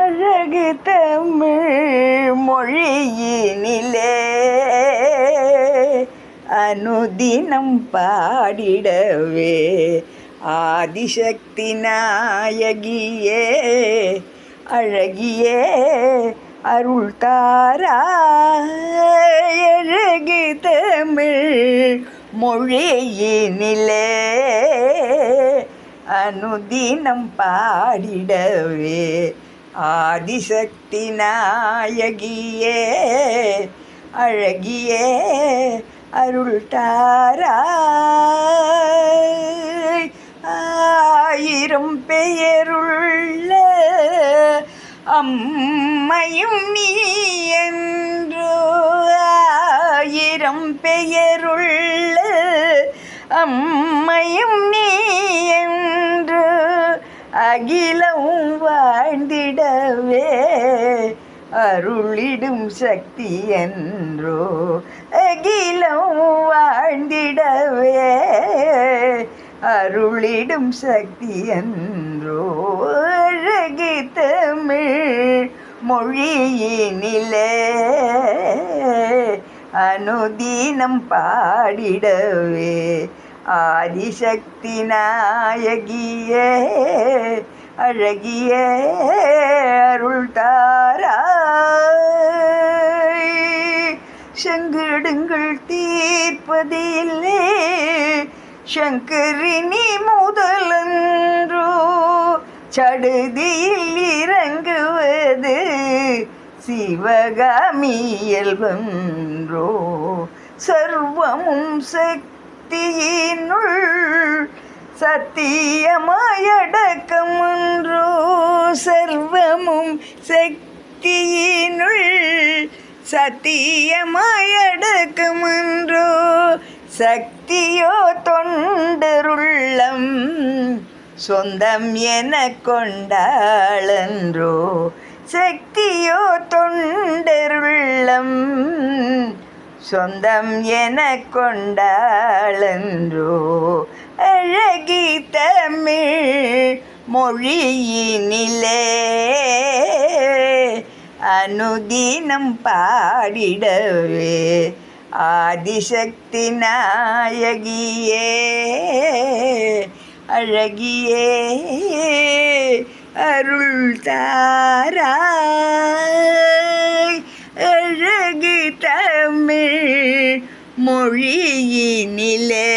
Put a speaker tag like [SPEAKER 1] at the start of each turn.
[SPEAKER 1] அழகு தமிழ் மொழியினிலே அனுதினம் பாடிடவே ஆதிசக்தி நாயகியே அழகியே அருள் தாராய். அழகு தமிழ் மொழியினிலே அனுதினம் பாடிடவே ஆதிசக்தி நாயகியே அழகியே அருள் தாராய். ஆயிரம் பெயருள்ள அம்மையும் நீ என்றோ, ஆயிரம் பெயருள்ள அம்மையும் நீ என்று அகிலம் வாழ்ந்திடவே அருளிடும் சக்தி என்றோ, அகிலம் வாழ்ந்திடவே அருளிடும் சக்தி என்றோ. அழகு தமிழ் மொழியினிலே அனுதினம் பாடிடவே ஆதிசக்தி நாயகியே அழகியே அருள் தாராய். சங்கடங்கள் தீர்ப்பதில்லை சங்கரினி முதலன்றோ, சடுதியில் இறங்குவது சிவகாமி இயல்பன்றோ. சர்வமும் சக்தியினுள் சத்தியமாயடக்கமன்றோ, சர்வமும் சக்தியினுள் சத்தியமாயடக்கமன்றோ. சக்தியோ தொண்டருள்ளம் சொந்தம் என கொண்டாளன்றோ, சக்தியோ தொண்டருள்ளம் சொந்தம் என கொண்டாளன்றோ. அழகி தமிழ் மொழியினிலே அனுதினம் பாடிடவே ஆதிசக்தி நாயகியே அழகியே அருள் தாராய். அழகு தமிழ் மொழியினிலே